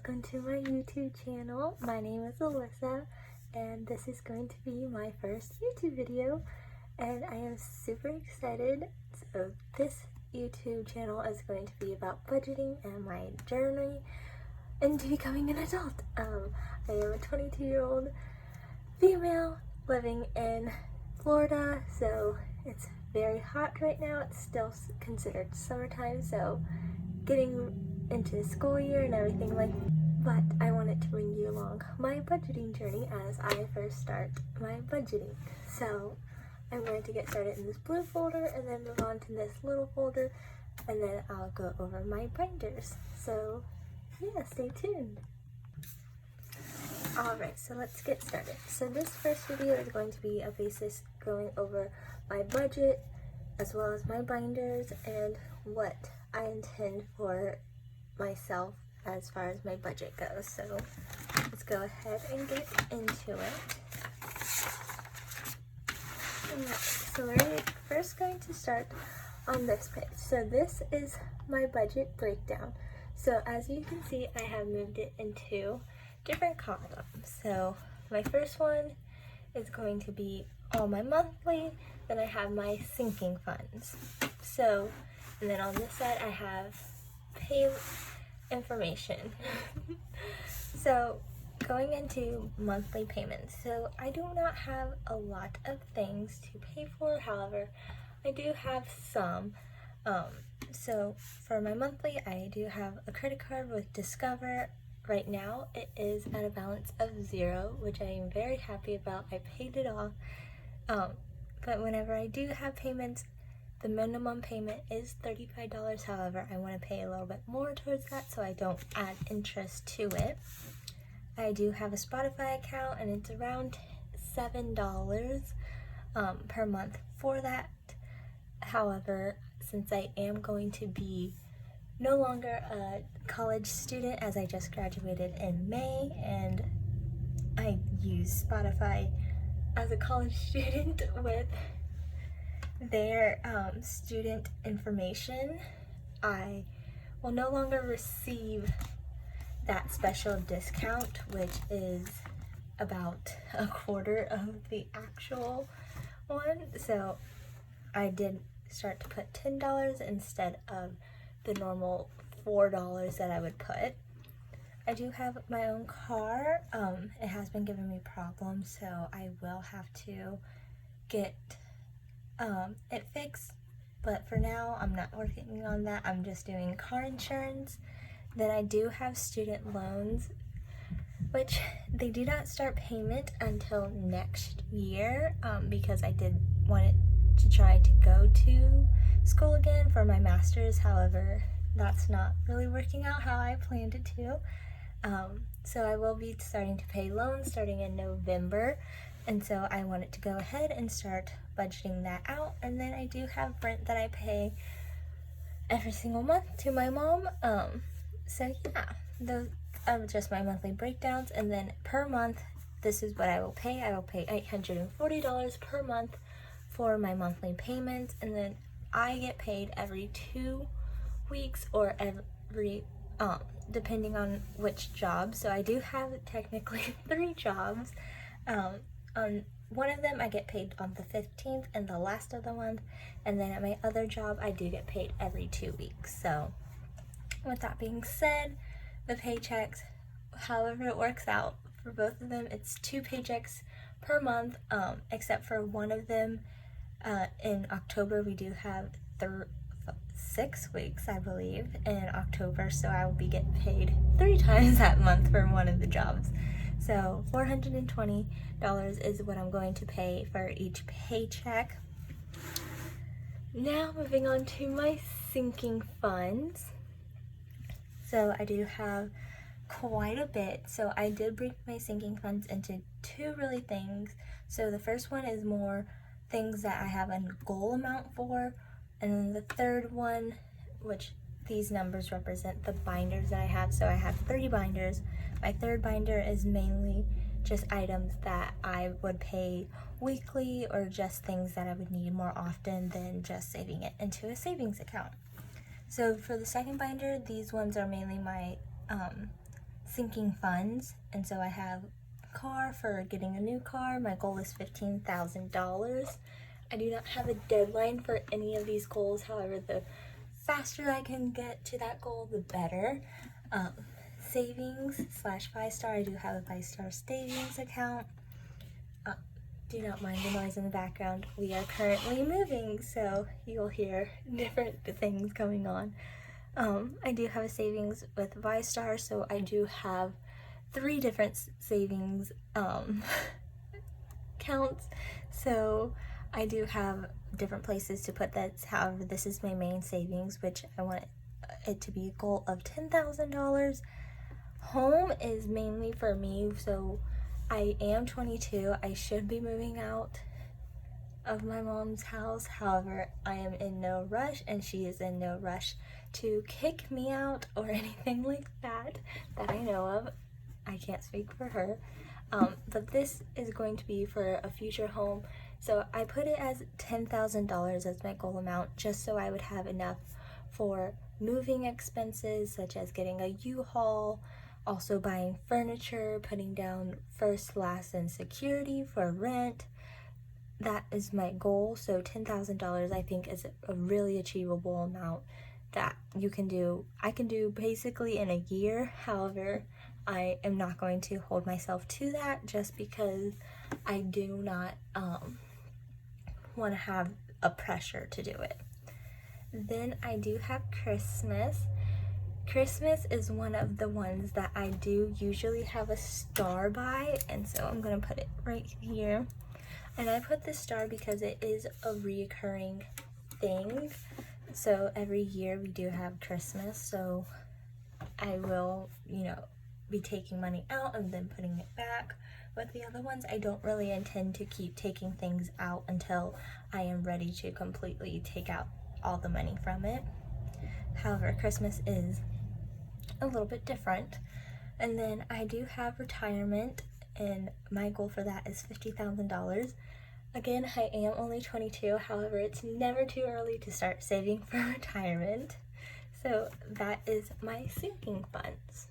welcome to my YouTube channel. My name is Alyssa and this is going to be my first YouTube video and I am super excited. So this YouTube channel is going to be about budgeting and my journey into becoming an adult. I am a 22-year-old female living in Florida, so it's very hot right now. It's still considered summertime, so getting into the school year and everything like that. But I wanted to bring you along my budgeting journey as I first start my budgeting. So I'm going to get started in this blue folder and then move on to this little folder, and then I'll go over my binders. So yeah, stay tuned. Alright, so let's get started. So this first video is going to be a basis going over my budget as well as my binders and what I intend for myself as far as my budget goes. So let's go ahead and get into it. Alright, so we're first going to start on this page. So this is my budget breakdown. So as you can see, I have moved it into different columns. So my first one is going to be all my monthly, then I have my sinking funds. So, and then on this side I have pay information. So going into monthly payments, so I do not have a lot of things to pay for, however I do have some. So for my monthly, I do have a credit card with Discover. Right now it is at a balance of 0, which I am very happy about. I paid it off, but whenever I do have payments, the minimum payment is $35. However, I want to pay a little bit more towards that so I don't add interest to it. I do have a Spotify account and it's around $7 per month for that. However, since I am going to be no longer a college student as I just graduated in May and I use Spotify as a college student with their student information, I will no longer receive that special discount, which is about a quarter of the actual one. So I did start to put $10 instead of the normal $4 that I would put. I do have my own car. It has been giving me problems, so I will have to get it fixed, but for now I'm not working on that. I'm just doing car insurance. Then I do have student loans, which they do not start payment until next year, because I did want it to try to go to school again for my master's. However, that's not really working out how I planned it to. So I will be starting to pay loans starting in November, and so I wanted to go ahead and start budgeting that out. And then I do have rent that I pay every single month to my mom. So yeah, those are just my monthly breakdowns. And then per month, this is what I will pay. I will pay $840 per month for my monthly payments, and then I get paid every 2 weeks or every depending on which job. So I do have technically 3 jobs. On one of them I get paid on the 15th and the last of the month, and then at my other job I do get paid every 2 weeks. So with that being said, the paychecks, however it works out for both of them, it's 2 paychecks per month, except for one of them in October. We do have 6 weeks, I believe, in October, so I will be getting paid 3 times that month for one of the jobs. So $420 is what I'm going to pay for each paycheck. Now moving on to my sinking funds. So I do have quite a bit. So I did break my sinking funds into 2 really things. So the first one is more things that I have a goal amount for, and then the third one, which these numbers represent the binders that I have. So I have 30 binders. My third binder is mainly just items that I would pay weekly or just things that I would need more often than just saving it into a savings account. So for the second binder, these ones are mainly my sinking funds, and so I have a car for getting a new car. My goal is $15,000. I do not have a deadline for any of these goals. However, the faster I can get to that goal, the better. Savings / 5-star. I do have a 5-star savings account. Do not mind the noise in the background. We are currently moving, so you'll hear different things going on. I do have a savings with 5-star, so I do have 3 different savings counts. So I do have different places to put that. However, this is my main savings, which I want it to be a goal of $10,000. Home is mainly for me, so I am 22. I should be moving out of my mom's house. However, I am in no rush, and she is in no rush to kick me out or anything like that I know of. I can't speak for her. But this is going to be for a future home. So I put it as $10,000 as my goal amount, just so I would have enough for moving expenses, such as getting a U-Haul, also buying furniture, putting down first, last, and security for rent. That is my goal. So $10,000 I think is a really achievable amount that you can do. I can do basically in a year. However, I am not going to hold myself to that, just because I do not want to have a pressure to do it. Then I do have Christmas. Christmas is one of the ones that I do usually have a star by, and so I'm going to put it right here. And I put this star because it is a reoccurring thing. So every year we do have Christmas, so I will, be taking money out and then putting it back. With the other ones, I don't really intend to keep taking things out until I am ready to completely take out all the money from it. However, Christmas is a little bit different. And then I do have retirement, and my goal for that is $50,000. Again, I am only 22, however, it's never too early to start saving for retirement. So that is my sinking funds.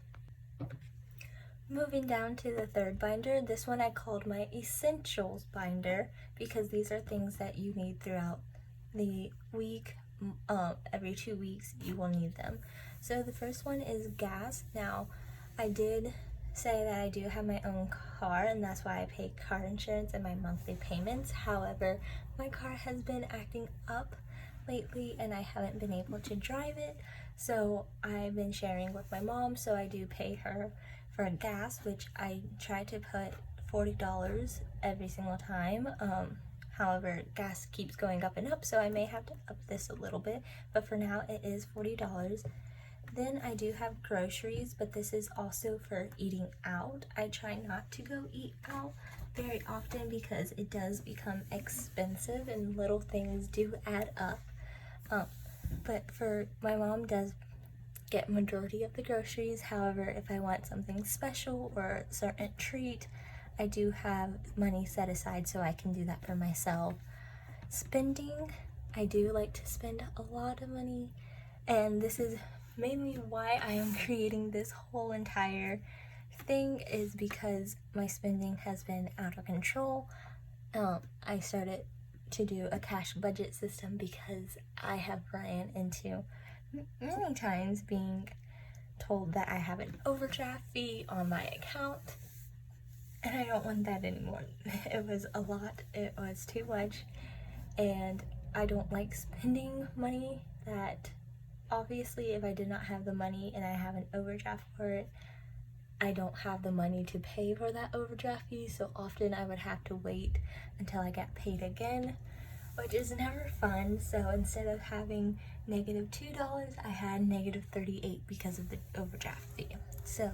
Moving down to the third binder, this one I called my essentials binder, because these are things that you need throughout the week. Every 2 weeks you will need them. So the first one is gas. Now, I did say that I do have my own car, and that's why I pay car insurance and my monthly payments. However, my car has been acting up lately and I haven't been able to drive it, so I've been sharing with my mom. So I do pay her for gas, which I try to put $40 every single time. However, gas keeps going up and up, so I may have to up this a little bit, but for now it is $40. Then I do have groceries, but this is also for eating out. I try not to go eat out very often because it does become expensive and little things do add up. But for my mom does get majority of the groceries. However, if I want something special or a certain treat, I do have money set aside so I can do that for myself. Spending, I do like to spend a lot of money, and this is mainly why I am creating this whole entire thing, is because my spending has been out of control. I started to do a cash budget system because I have ran into many times being told that I have an overdraft fee on my account, and I don't want that anymore. It was a lot, it was too much, and I don't like spending money that, obviously, if I did not have the money and I have an overdraft for it, I don't have the money to pay for that overdraft fee, so often I would have to wait until I got paid again, which is never fun. So instead of having -$2, I had -$38 because of the overdraft fee. So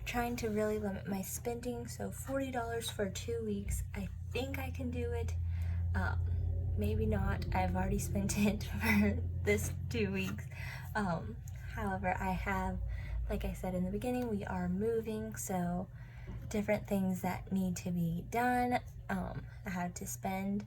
trying to really limit my spending, so $40 for 2 weeks, I think I can do it. Maybe not, I've already spent it for this 2 weeks. However, I have, like I said in the beginning, we are moving, so different things that need to be done. I have to spend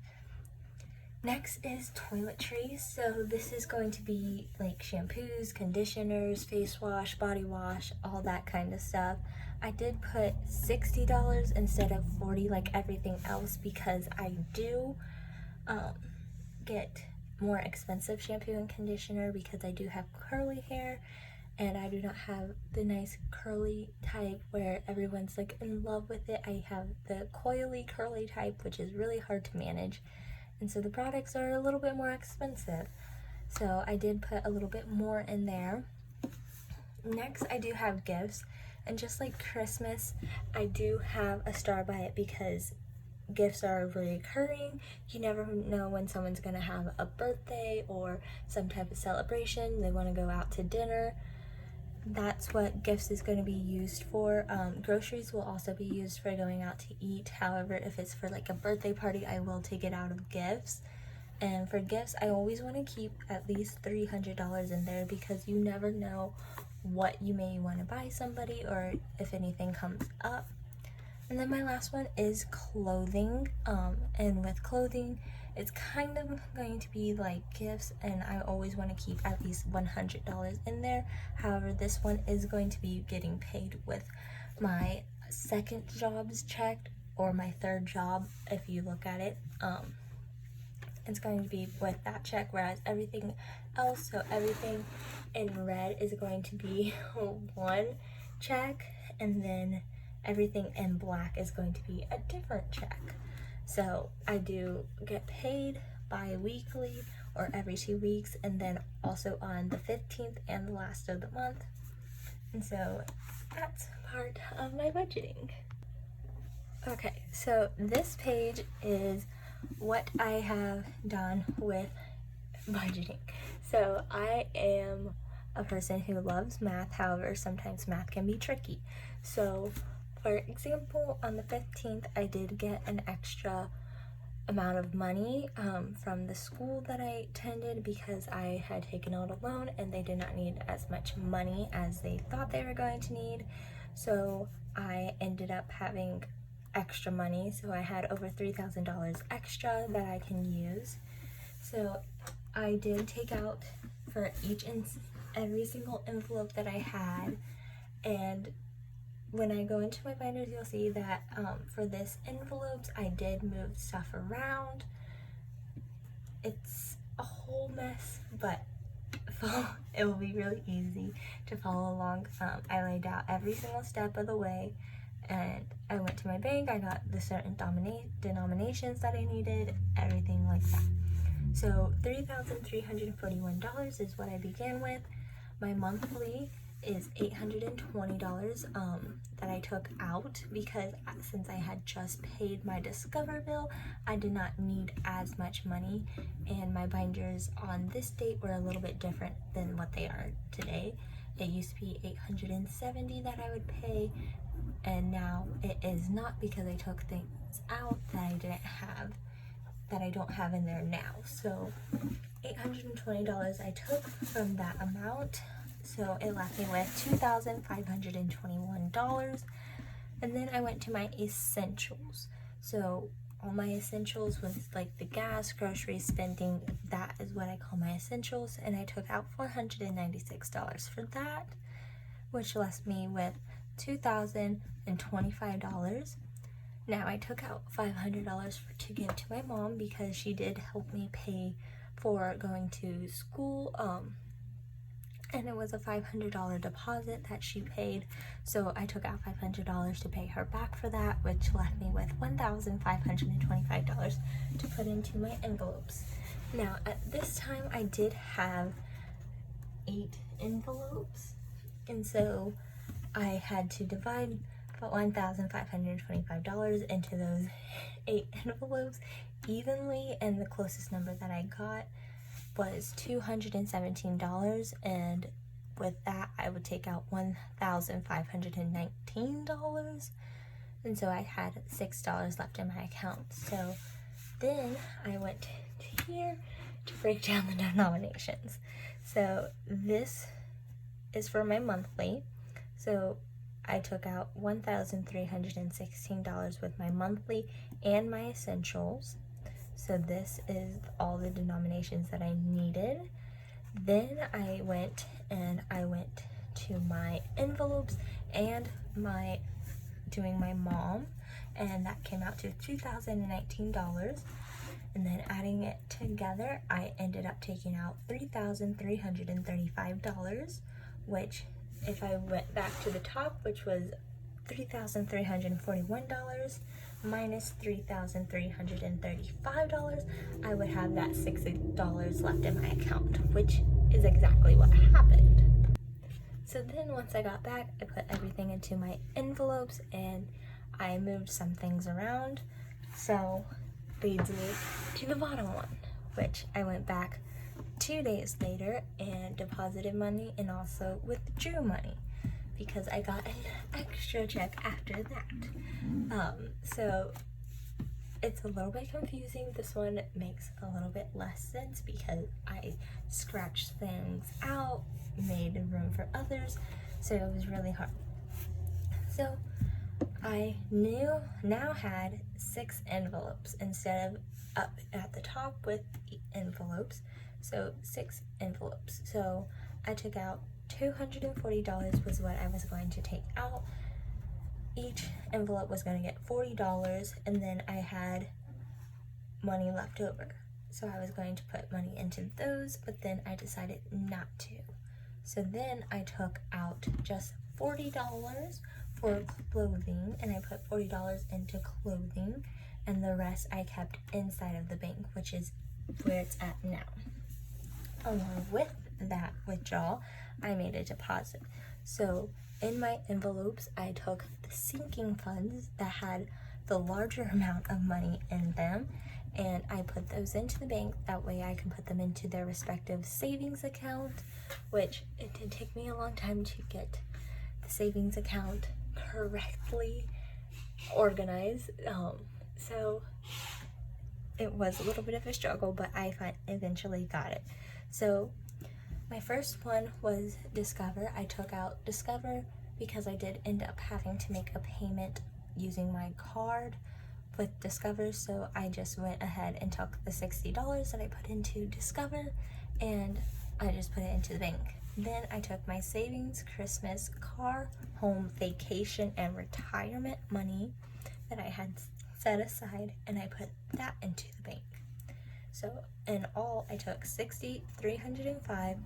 Next is Toiletries. So this is going to be like shampoos, conditioners, face wash, body wash, all that kind of stuff. I did put $60 instead of $40 like everything else because I do get more expensive shampoo and conditioner because I do have curly hair and I do not have the nice curly type where everyone's like in love with it. I have the coily curly type, which is really hard to manage, and so the products are a little bit more expensive. So I did put a little bit more in there. Next, I do have gifts, and just like Christmas, I do have a star by it because gifts are recurring. You never know when someone's gonna have a birthday or some type of celebration. They want to go out to dinner. That's what gifts is going to be used for. Groceries will also be used for going out to eat. However, if it's for like a birthday party, I will take it out of gifts. And for gifts, I always want to keep at least $300 in there because you never know what you may want to buy somebody or if anything comes up. And then my last one is clothing. And with clothing, it's kind of going to be like gifts, and I always want to keep at least $100 in there. However, this one is going to be getting paid with my second job's check or my third job if you look at it. It's going to be with that check, whereas everything else, so everything in red is going to be one check, and then everything in black is going to be a different check. So I do get paid bi-weekly or every 2 weeks, and then also on the 15th and the last of the month. And so that's part of my budgeting. Okay, so this page is what I have done with budgeting. So I am a person who loves math, however, sometimes math can be tricky. So for example, on the 15th, I did get an extra amount of money from the school that I attended because I had taken out a loan and they did not need as much money as they thought they were going to need. So I ended up having extra money. So I had over $3,000 extra that I can use. So I did take out for each and every single envelope that I had, and when I go into my binders, you'll see that for this envelopes, I did move stuff around. It's a whole mess, but it will be really easy to follow along. I laid out every single step of the way, and I went to my bank. I got the certain denominations that I needed, everything like that. So $3,341 is what I began with. My monthly is $820 that I took out because since I had just paid my Discover bill, I did not need as much money, and my binders on this date were a little bit different than what they are today. It used to be $870 that I would pay, and now it is not because I took things out that I didn't have, that I don't have in there now. So $820 I took from that amount. So it left me with $2,521. And then I went to my essentials. So all my essentials was like the gas, groceries, spending, that is what I call my essentials. And I took out $496 for that, which left me with $2,025. Now I took out $500 to give to my mom because she did help me pay for going to school, and it was a $500 deposit that she paid, so I took out $500 to pay her back for that, which left me with $1,525 to put into my envelopes. Now at this time I did have 8 envelopes, and so I had to divide $1,525 into those 8 envelopes evenly, and the closest number that I got was $217, and with that I would take out $1,519, and so I had $6 left in my account. So then I went to here to break down the denominations. So this is for my monthly. So I took out $1,316 with my monthly and my essentials. So this is all the denominations that I needed. Then I went to my envelopes and doing my mom, and that came out to $2,019. And then adding it together, I ended up taking out $3,335, which if I went back to the top, which was $3,341 minus $3,335, I would have that $60 left in my account, which is exactly what happened. So then once I got back, I put everything into my envelopes and I moved some things around. So leads me to the bottom one, which I went back 2 days later and deposited money and also withdrew money because I got an extra check after that. So it's a little bit confusing. This one makes a little bit less sense because I scratched things out, made room for others, so it was really hard. So I now had 6 envelopes instead of up at the top with envelopes, so 6 envelopes. So I took out $240 was what I was going to take out. Each envelope was going to get $40, and then I had money left over. So I was going to put money into those, but then I decided not to. So then I took out just $40 for clothing, and I put $40 into clothing, and the rest I kept inside of the bank, which is where it's at now. Along with that withdrawal, I made a deposit. So in my envelopes, I took the sinking funds that had the larger amount of money in them, and I put those into the bank. That way I can put them into their respective savings account, which it did take me a long time to get the savings account correctly organized. So it was a little bit of a struggle, but I eventually got it. So my first one was Discover. I took out Discover because I did end up having to make a payment using my card with Discover, so I just went ahead and took the $60 that I put into Discover and I just put it into the bank. Then I took my savings, Christmas, car, home, vacation, and retirement money that I had set aside, and I put that into the bank. So in all, I took $60, $305,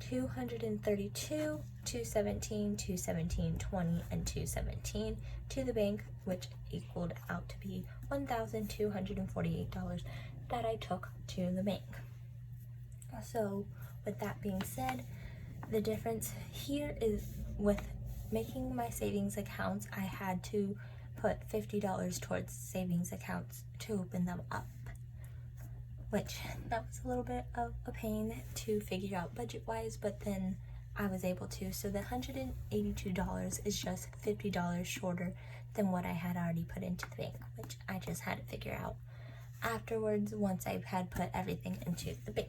$232, $217, $217, $20, and $217 to the bank, which equaled out to be $1,248 that I took to the bank. So with that being said, the difference here is with making my savings accounts, I had to put $50 towards savings accounts to open them up, which that was a little bit of a pain to figure out budget-wise, but then I was able to. So the $182 is just $50 shorter than what I had already put into the bank, which I just had to figure out afterwards once I had put everything into the bank.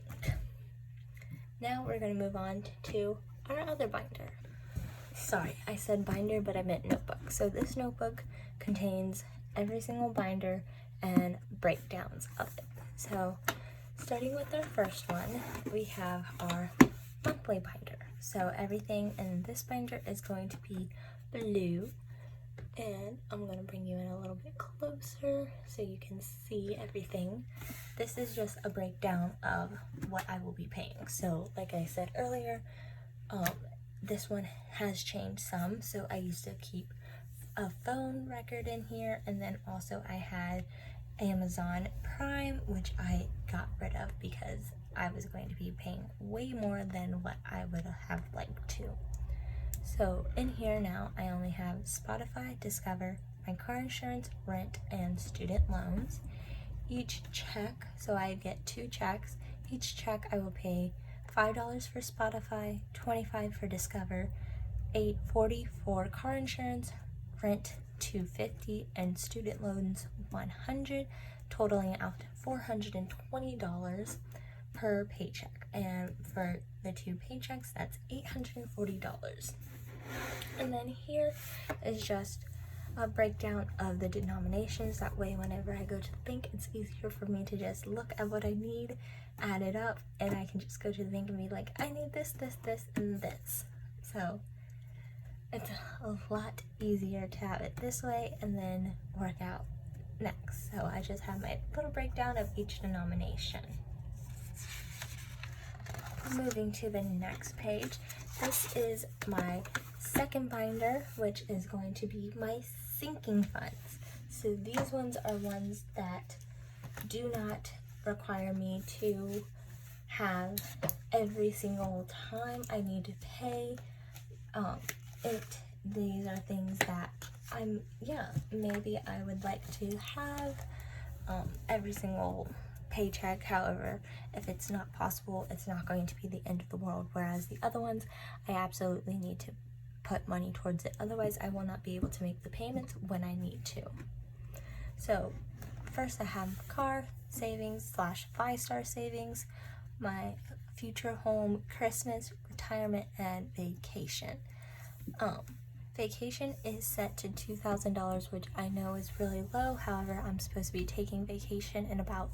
Now we're going to move on to our other binder. Sorry, I said binder, but I meant notebook. So this notebook contains every single binder and breakdowns of it. So starting with our first one, we have our monthly binder. So everything in this binder is going to be blue, and I'm going to bring you in a little bit closer so you can see everything. This is just a breakdown of what I will be paying. So like I said earlier, this one has changed some. So I used to keep a phone record in here, and then also I had Amazon Prime, which I got rid of because I was going to be paying way more than what I would have liked to. So in here now, I only have Spotify, Discover, my car insurance, rent, and student loans. Each check, so I get 2 checks. Each check I will pay $5 for Spotify, $25 for Discover, $8.40 for car insurance, rent $250, and student loans $100, totaling out $420 per paycheck. And for the 2 paychecks, that's $840. And then here is just a breakdown of the denominations. That way whenever I go to the bank, it's easier for me to just look at what I need, add it up, and I can just go to the bank and be like, I need this, this, this, and this. So it's a lot easier to have it this way and then work out next. So I just have my little breakdown of each denomination. Moving to the next page, this is my second binder, which is going to be my sinking funds. So these ones are ones that do not require me to have every single time I need to pay. These are things that maybe I would like to have every single paycheck. However, if it's not possible, it's not going to be the end of the world. Whereas the other ones, I absolutely need to put money towards it. Otherwise, I will not be able to make the payments when I need to. So first I have car savings / 5-star savings, my future home, Christmas, retirement, and vacation. Vacation is set to $2,000, which I know is really low. However, I'm supposed to be taking vacation in about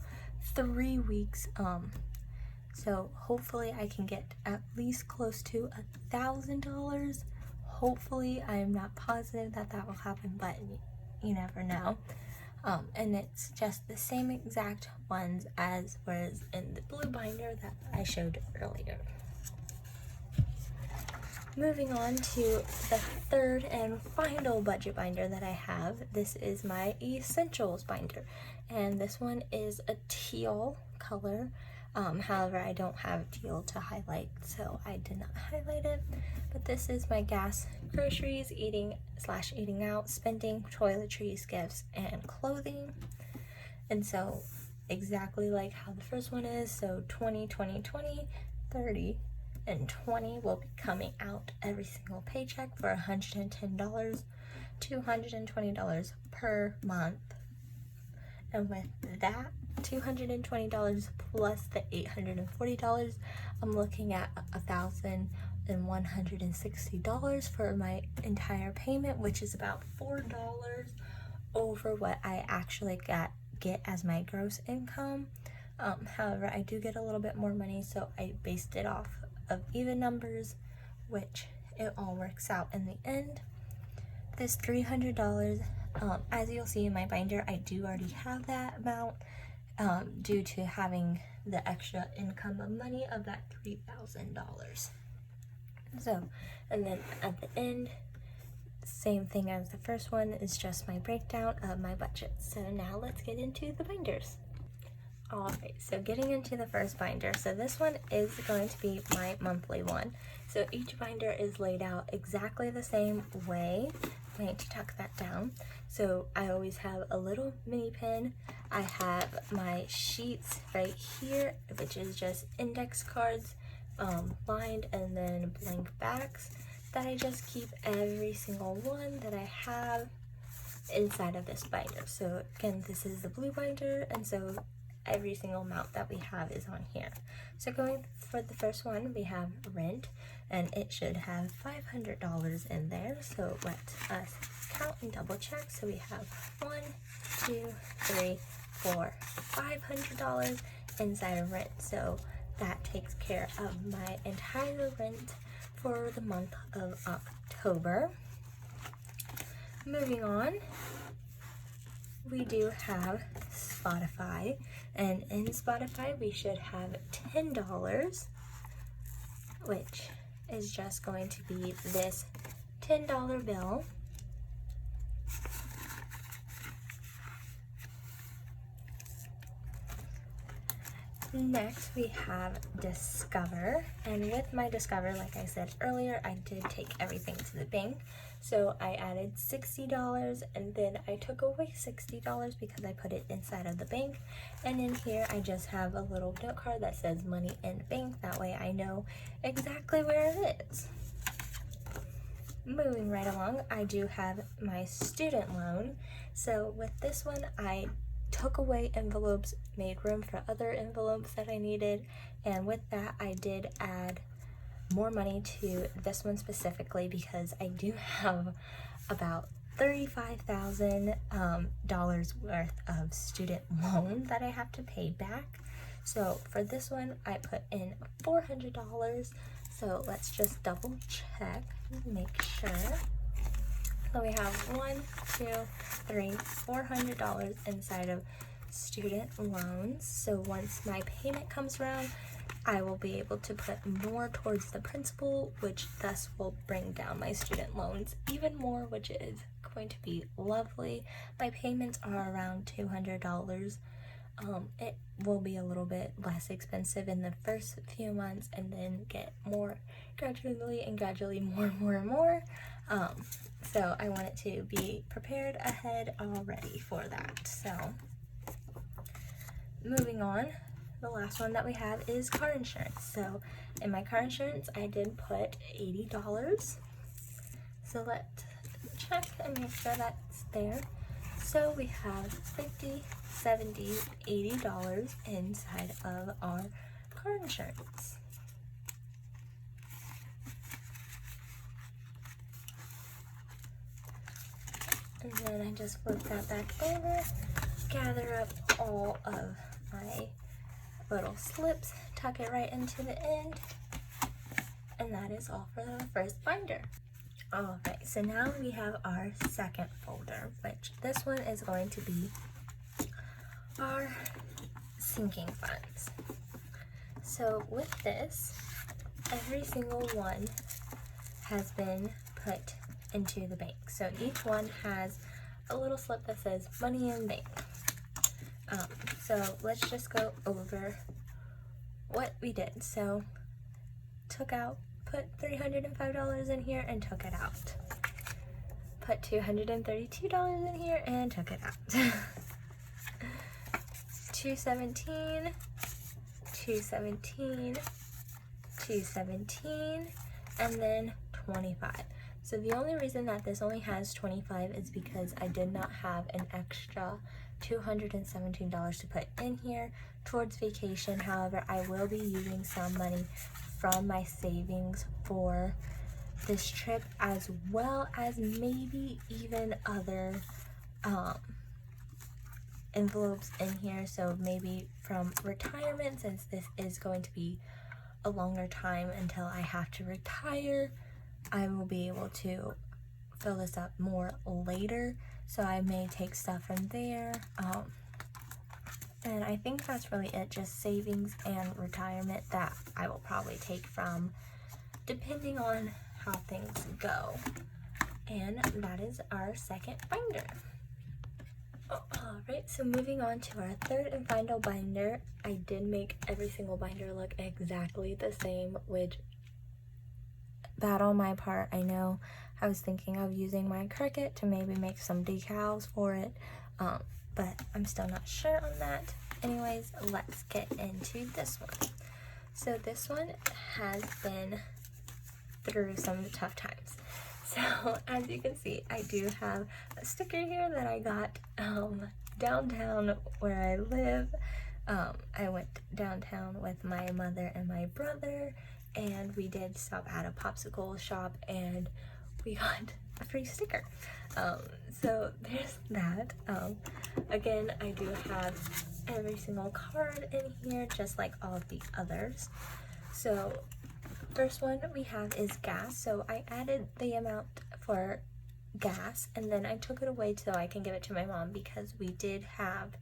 3 weeks. So hopefully I can get at least close to $1,000. Hopefully, I am not positive that will happen, but you never know. And it's just the same exact ones as was in the blue binder that I showed earlier. Moving on to the third and final budget binder that I have. This is my essentials binder, and this one is a teal color. However, I don't have teal to highlight, so I did not highlight it. But this is my gas, groceries, eating / eating out, spending, toiletries, gifts, and clothing. And so exactly like how the first one is, so 20, 20, 20, 30, and 20 will be coming out every single paycheck for $110, $220 per month. And with that $220 plus the $840, I'm looking at $1,160 for my entire payment, which is about $4 over what I actually get as my gross income. However, I do get a little bit more money, so I based it off of even numbers, which it all works out in the end. This $300, as you'll see in my binder, I do already have that amount due to having the extra income of money of that $3,000. So, and then at the end, same thing as the first one, is just my breakdown of my budget. So now let's get into the binders. Alright, so getting into the first binder, so this one is going to be my monthly one. So each binder is laid out exactly the same way. I need to tuck that down. So I always have a little mini pen. I have my sheets right here, which is just index cards, lined, and then blank backs that I just keep every single one that I have inside of this binder. So again, this is the blue binder, and so every single amount that we have is on here. So going for the first one, we have rent, and it should have $500 in there. So let us count and double check. So we have 1, 2, 3, 4, $500 inside of rent. So that takes care of my entire rent for the month of October. Moving on, we do have Spotify, and in Spotify we should have $10, which is just going to be this $10 bill. Next we have Discover, and with my Discover, like I said earlier, I did take everything to the bank. So I added $60, and then I took away $60 because I put it inside of the bank. And in here I just have a little note card that says money in bank. That way I know exactly where it is. Moving right along, I do have my student loan. So with this one, I took away envelopes, made room for other envelopes that I needed, and with that I did add more money to this one specifically because I do have about $35,000 worth of student loan that I have to pay back. So for this one, I put in $400. So let's just double check and make sure. So we have $400 inside of student loans. So once my payment comes around, I will be able to put more towards the principal, which thus will bring down my student loans even more, which is going to be lovely. My payments are around $200. It will be a little bit less expensive in the first few months and then get more gradually more. So I want it to be prepared ahead already for that. So moving on, the last one that we have is car insurance. So in my car insurance, I did put $80. So let's check and make sure that's there. So we have $50, $70, $80 inside of our car insurance. And then I just flip that back over, gather up all of my little slips, tuck it right into the end, and that is all for the first binder. Alright, so now we have our second folder, which this one is going to be our sinking funds. So with this, every single one has been put into the bank. So each one has a little slip that says money in bank. So let's just go over what we did. So put $305 in here and took it out. Put $232 in here and took it out. $217, $217, $217, and then $25. So the only reason that this only has $25 is because I did not have an extra $217 to put in here towards vacation. However, I will be using some money from my savings for this trip, as well as maybe even other envelopes in here. So maybe from retirement, since this is going to be a longer time until I have to retire, I will be able to fill this up more later. So I may take stuff from there. And I think that's really it, just savings and retirement that I will probably take from, depending on how things go. And that is our second binder. Alright, so moving on to our third and final binder. I did make every single binder look exactly the same, which, bad on my part. I know I was thinking of using my Cricut to maybe make some decals for it, but I'm still not sure on that. Anyways, let's get into this one. So this one has been through some tough times. So as you can see, I do have a sticker here that I got downtown where I live. I went downtown with my mother and my brother, and we did stop at a popsicle shop and we got a free sticker. So there's that. Again, I do have every single card in here, just like all of the others. So first one we have is gas. So I added the amount for gas, and then I took it away so I can give it to my mom, because we did have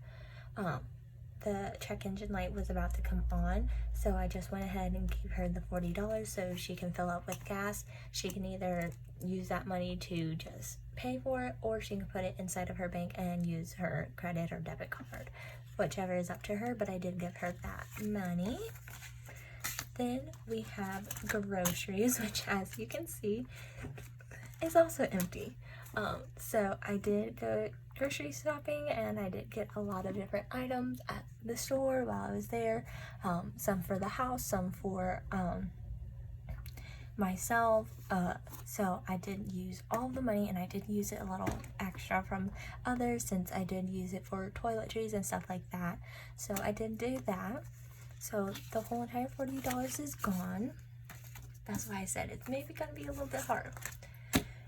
the check engine light was about to come on. So I just went ahead and gave her the $40 so she can fill up with gas. She can either use that money to just pay for it, or she can put it inside of her bank and use her credit or debit card, whichever is up to her, but I did give her that money. Then we have groceries, which, as you can see, is also empty. So I did go grocery shopping, and I did get a lot of different items at the store while I was there. Some for the house, some for myself. So I did use all the money, and I did use it a little extra from others, since I did use it for toiletries and stuff like that. So I did do that. So the whole entire $40 is gone. That's why I said it's maybe gonna be a little bit hard.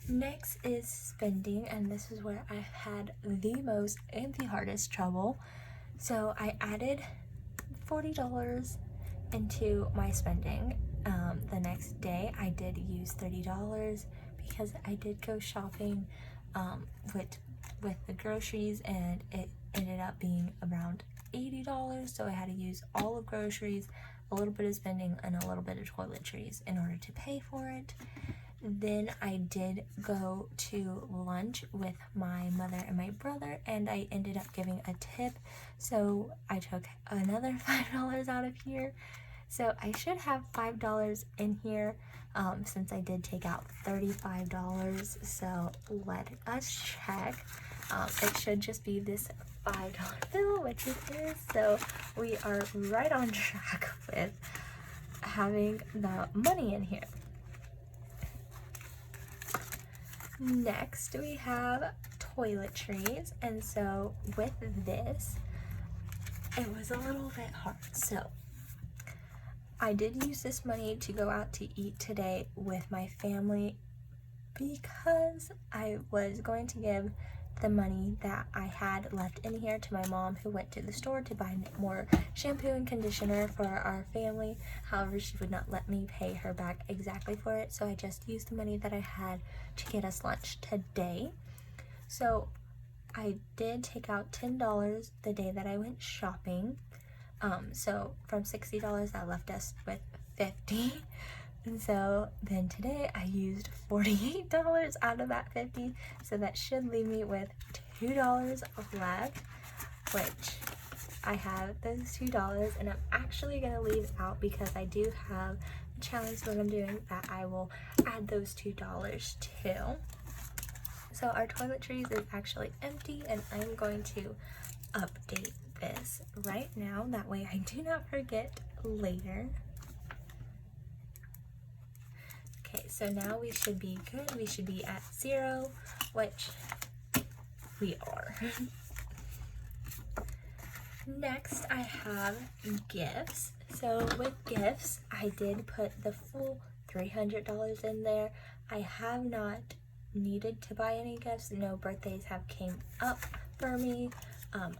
Next is spending, and this is where I've had the most and the hardest trouble. So I added $40 into my spending. The next day I did use $30 because I did go shopping with the groceries, and it ended up being around $80. So I had to use all of groceries, a little bit of spending, and a little bit of toiletries in order to pay for it. Then I did go to lunch with my mother and my brother, and I ended up giving a tip. So I took another $5 out of here. So I should have $5 in here since I did take out $35. So let us check. It should just be this $5 bill, which it is. So we are right on track with having the money in here. Next we have toiletries, and so with this it was a little bit hard. So I did use this money to go out to eat today with my family because I was going to give the money that I had left in here to my mom, who went to the store to buy more shampoo and conditioner for our family. However, she would not let me pay her back exactly for it, so I just used the money that I had to get us lunch today. So I did take out $10 the day that I went shopping. So from $60 that left us with $50. And so then today I used $48 out of that $50, so that should leave me with $2 left, which I have those $2, and I'm actually going to leave out because I do have a challenge that I'm doing that I will add those $2 to. So our toiletries is actually empty, and I'm going to update this right now, that way I do not forget later. Okay, so now we should be good. We should be at 0, which we are. Next, I have gifts. So with gifts, I did put the full $300 in there. I have not needed to buy any gifts. No birthdays have came up for me.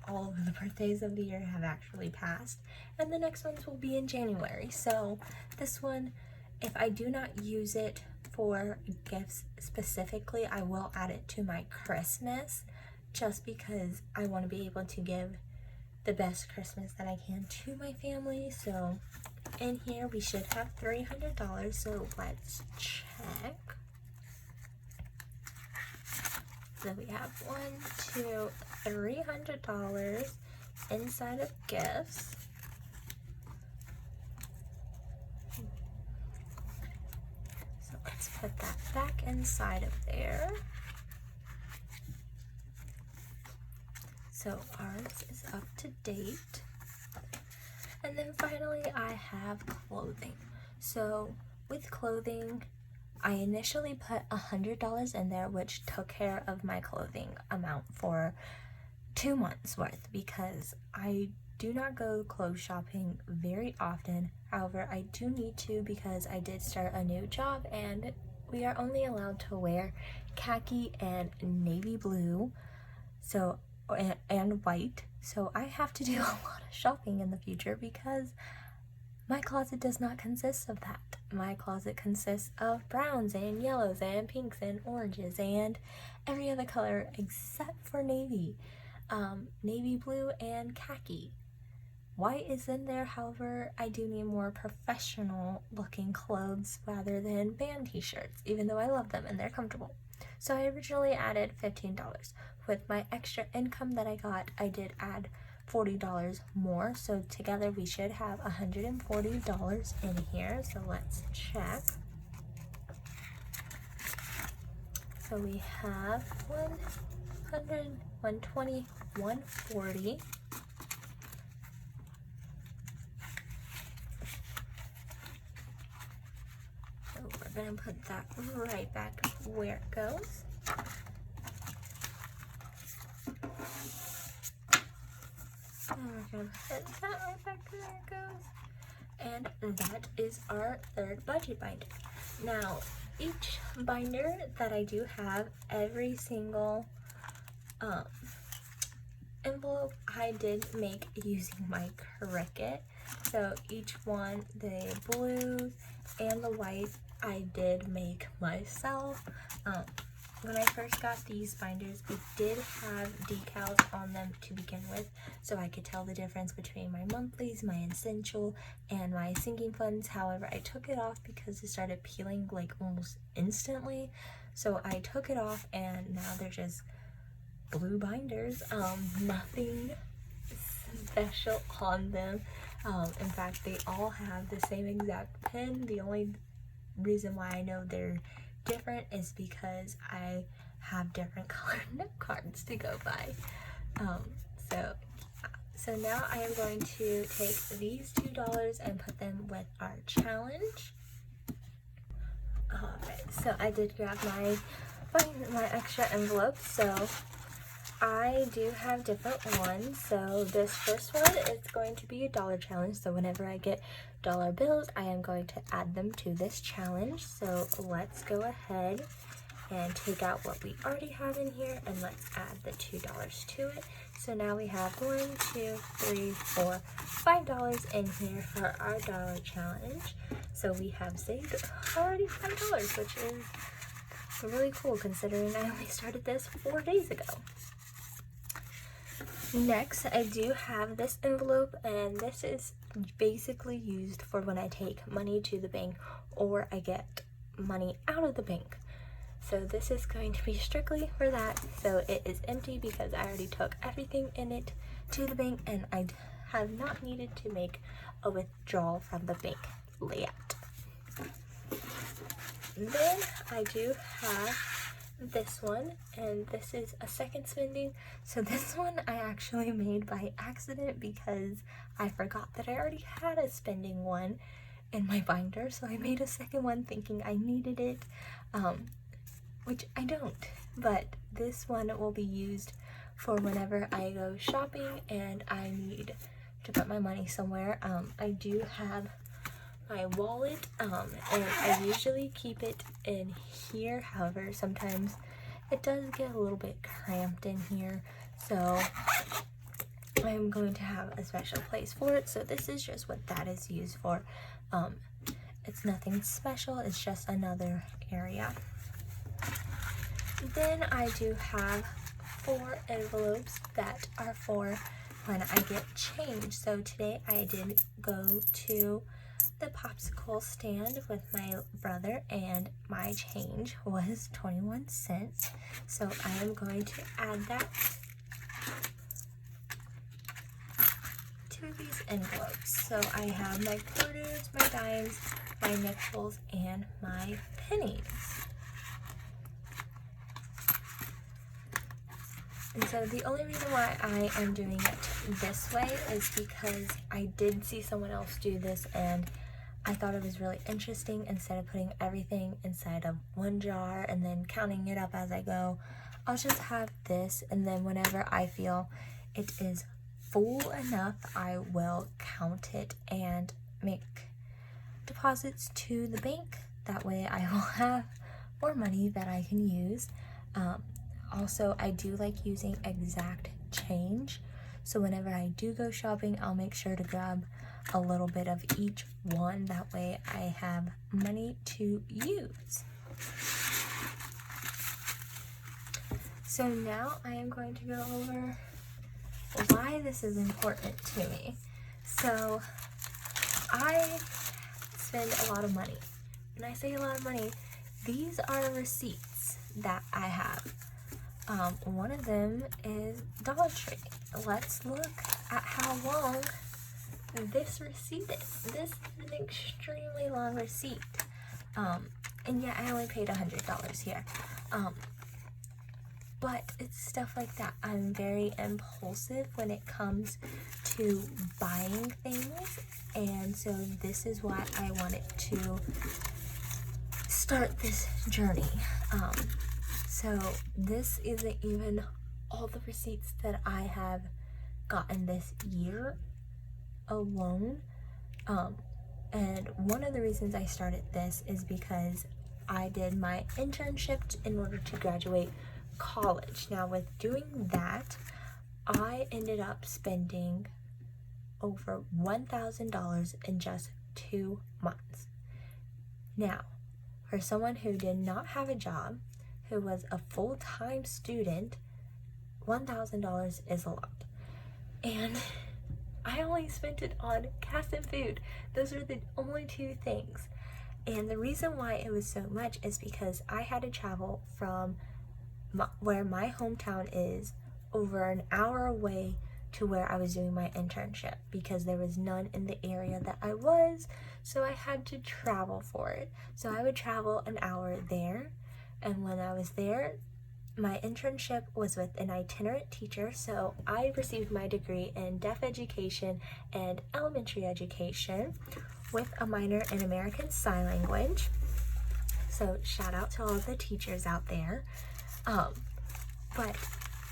All of the birthdays of the year have actually passed, and the next ones will be in January. So this one, if I do not use it for gifts specifically, I will add it to my Christmas, just because I want to be able to give the best Christmas that I can to my family. So in here we should have $300, so let's check. So we have $300 inside of gifts. So let's put that back inside of there. So ours is up to date. And then finally I have clothing. So with clothing, I initially put $100 in there, which took care of my clothing amount for 2 months worth, because I do not go clothes shopping very often. However, I do need to because I did start a new job, and we are only allowed to wear khaki and navy blue, so and white. So I have to do a lot of shopping in the future because my closet does not consist of that. My closet consists of browns and yellows and pinks and oranges and every other color except for navy, navy blue and khaki. White is in there, however, I do need more professional looking clothes rather than band t-shirts, even though I love them and they're comfortable. So I originally added $15. With my extra income that I got, I did add $40 more, so together we should have $140 in here. So let's check. So we have 100, 120, 140. So we're gonna put that right back where it goes. And we're gonna put that right back where it goes. And that is our third budget binder. Now, each binder that I do have, every single envelope I did make using my Cricut. So each one, the blue and the white, I did make myself. When I first got these binders, it did have decals on them to begin with, so I could tell the difference between my monthlies, my essential, and my sinking funds. However, I took it off because it started peeling like almost instantly, so I took it off, and now they're just blue binders. Nothing special on them. In fact, they all have the same exact pen. The only reason why I know they're different is because I have different colored note cards to go by. So now I am going to take these $2 and put them with our challenge. Alright, so I did grab my extra envelope. So I do have different ones. So this first one is going to be a dollar challenge. So whenever I get dollar bills, I am going to add them to this challenge. So let's go ahead and take out what we already have in here, and let's add the $2 to it. So now we have $1, 2, 3, 4, $5 in here for our dollar challenge. So we have saved already $5, which is really cool considering I only started this 4 days ago. Next, I do have this envelope, and this is basically used for when I take money to the bank or I get money out of the bank. So this is going to be strictly for that. So it is empty because I already took everything in it to the bank, and I have not needed to make a withdrawal from the bank layout. Then I do have this one, and this is a second spending. So this one I actually made by accident because I forgot that I already had a spending one in my binder, so I made a second one thinking I needed it, which I don't. But this one will be used for whenever I go shopping and I need to put my money somewhere. I do have my wallet, and I usually keep it in here. However, sometimes it does get a little bit cramped in here, so I'm going to have a special place for it. So this is just what that is used for. It's nothing special, it's just another area. Then I do have 4 envelopes that are for when I get change. So today I did go to the popsicle stand with my brother, and my change was 21 cents. So I am going to add that to these envelopes. So I have my quarters, my dimes, my nickels, and my pennies. And so the only reason why I am doing it this way is because I did see someone else do this, and I thought it was really interesting. Instead of putting everything inside of one jar and then counting it up as I go, I'll just have this, and then whenever I feel it is full enough, I will count it and make deposits to the bank. That way I will have more money that I can use. Also, I do like using exact change. So whenever I do go shopping, I'll make sure to grab a little bit of each one. That way I have money to use. So now I am going to go over why this is important to me. So I spend a lot of money. When I say a lot of money, these are receipts that I have. One of them is Dollar Tree. Let's look at how long this receipt is. This is an extremely long receipt. And yet I only paid $100 here. But it's stuff like that. I'm very impulsive when it comes to buying things, and so this is why I wanted to start this journey. So this isn't even all the receipts that I have gotten this year alone. And one of the reasons I started this is because I did my internship in order to graduate college. Now with doing that, I ended up spending over $1,000 in just 2 months. Now, for someone who did not have a job, who was a full-time student, $1,000 is a lot. And I only spent it on gas and food. Those are the only 2 things. And the reason why it was so much is because I had to travel from where my hometown is over an hour away to where I was doing my internship, because there was none in the area that I was, so I had to travel for it. So I would travel an hour there, and when I was there, my internship was with an itinerant teacher, so I received my degree in deaf education and elementary education with a minor in American Sign Language. So shout out to all the teachers out there. But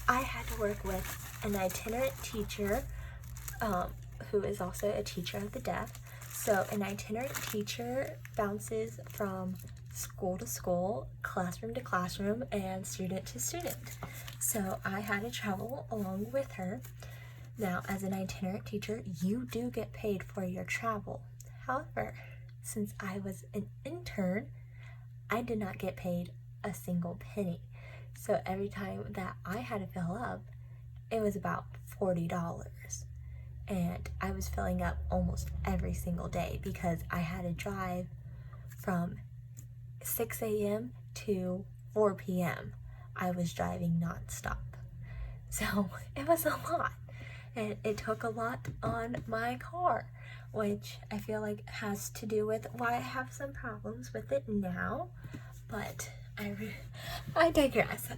I had to work with an itinerant teacher who is also a teacher of the deaf. So an itinerant teacher bounces from school to school, classroom to classroom, and student to student. So I had to travel along with her. Now, as an itinerant teacher, you do get paid for your travel. However, since I was an intern, I did not get paid a single penny. So every time that I had to fill up, it was about $40. And I was filling up almost every single day because I had to drive from 6 a.m. to 4 p.m. I was driving nonstop. So it was a lot. And it took a lot on my car, which I feel like has to do with why I have some problems with it now. But I digress.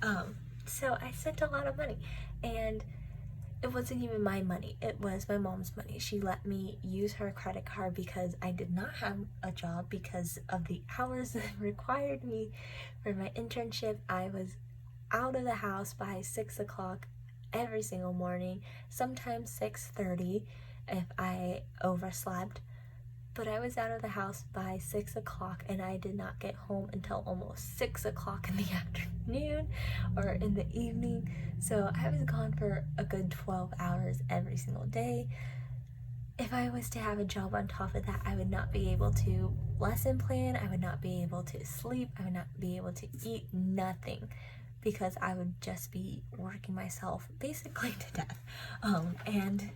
So I spent a lot of money, and it wasn't even my money. It was my mom's money. She let me use her credit card because I did not have a job because of the hours that required me for my internship. I was out of the house by 6 o'clock every single morning, sometimes 6:30 if I overslept. But I was out of the house by 6 o'clock, and I did not get home until almost 6 o'clock in the afternoon or in the evening. So I was gone for a good 12 hours every single day. If I was to have a job on top of that, I would not be able to lesson plan, I would not be able to sleep, I would not be able to eat, nothing, because I would just be working myself basically to death. And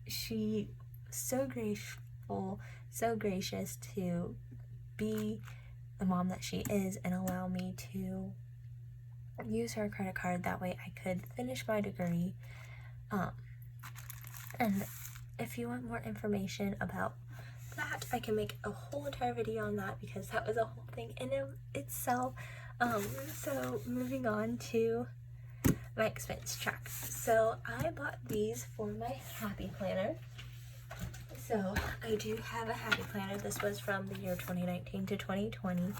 she so grateful, so gracious to be the mom that she is and allow me to use her credit card. That way I could finish my degree. And if you want more information about that, I can make a whole entire video on that because that was a whole thing in itself. So moving on to my expense tracker. So I bought these for my happy planner. So I do have a happy planner. This was from the year 2019 to 2020.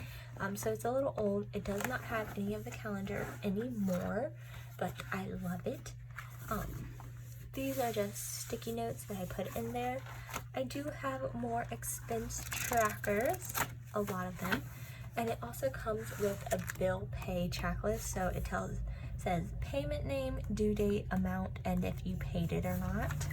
So it's a little old. It does not have any of the calendar anymore, but I love it. These are just sticky notes that I put in there. I do have more expense trackers, a lot of them, and it also comes with a bill pay checklist. So it says payment name, due date, amount, and if you paid it or not.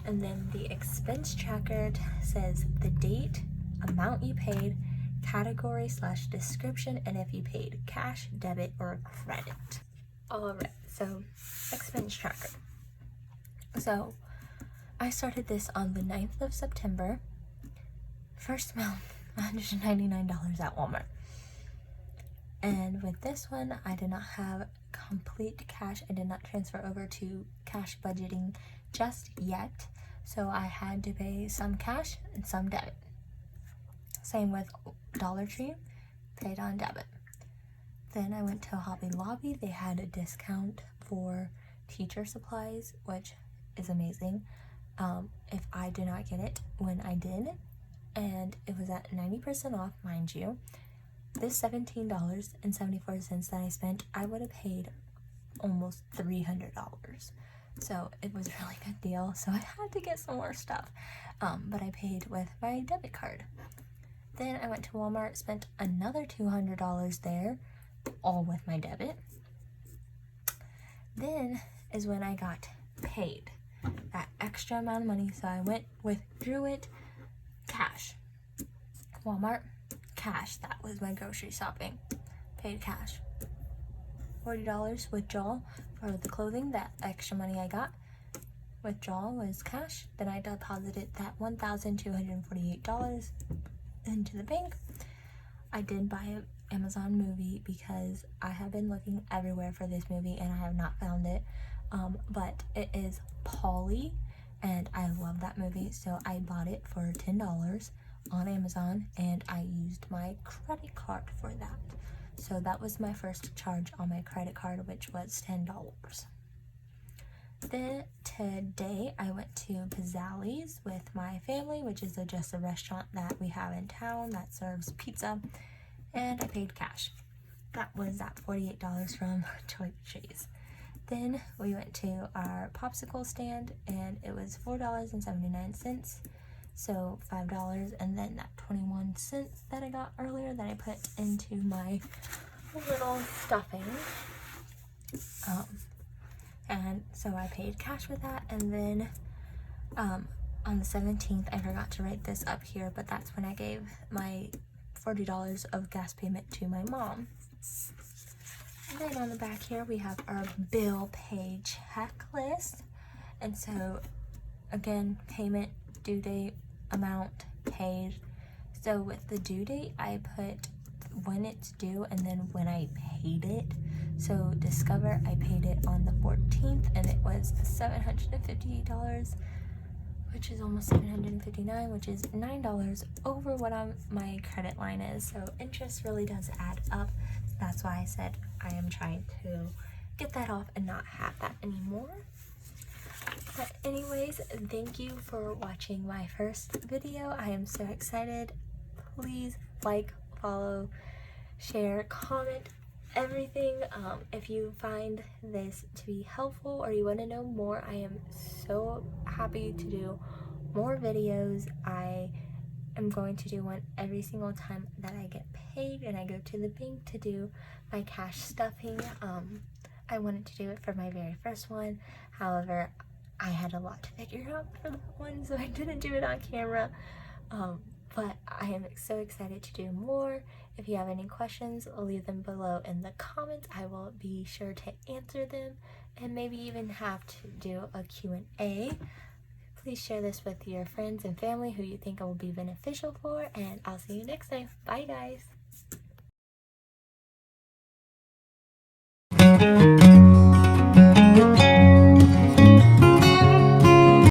And then the expense tracker says the date, amount you paid, category / description, and if you paid cash, debit, or credit. Alright, so expense tracker. So I started this on the 9th of September. First amount, $199 at Walmart. And with this one, I did not have complete cash. I did not transfer over to cash budgeting just yet. So I had to pay some cash and some debit. Same with Dollar Tree, paid on debit. Then I went to Hobby Lobby. They had a discount for teacher supplies, which is amazing. If I did not get it when I did, and it was at 90% off, mind you, this $17.74 that I spent, I would have paid almost $300. So it was a really good deal. So I had to get some more stuff, but I paid with my debit card. Then I went to Walmart, spent another $200 there, all with my debit. Then is when I got paid that extra amount of money, so I withdrew it cash. Walmart, cash. That was my grocery shopping. Paid cash. $40 withdrawal for the clothing. That extra money I got, withdrawal was cash. Then I deposited that $1,248 into the bank. I did buy an Amazon movie because I have been looking everywhere for this movie and I have not found it. But it is Polly, and I love that movie, so I bought it for $10 on Amazon, and I used my credit card for that. So that was my first charge on my credit card, which was $10. Then today I went to Pizzali's with my family, which is just a restaurant that we have in town that serves pizza, and I paid cash. That was that $48 from Toiletries. Then we went to our popsicle stand, and it was $4.79, so $5, and then that 21 cents that I got earlier that I put into my little stuffing. And so I paid cash with that, and then on the 17th, I forgot to write this up here, but that's when I gave my $40 of gas payment to my mom. And then on the back here, we have our bill pay checklist. And so, again, payment, due date, amount, paid. So with the due date, I put when it's due and then when I paid it. So Discover, I paid it on the 14th, and it was $758, which is almost $759, which is $9 over what my credit line is. So interest really does add up. That's why I said I am trying to get that off and not have that anymore. But anyways, thank you for watching my first video. I am so excited. Please like, follow, share, comment, everything. If you find this to be helpful or you want to know more, I am so happy to do more videos. I am going to do one every single time that I get paid and I go to the bank to do my cash stuffing. I wanted to do it for my very first one. However, I had a lot to figure out for that one, so I didn't do it on camera. But I am so excited to do more. If you have any questions, leave them below in the comments. I will be sure to answer them, and maybe even have to do a Q&A. Please share this with your friends and family who you think it will be beneficial for, and I'll see you next time. Bye, guys.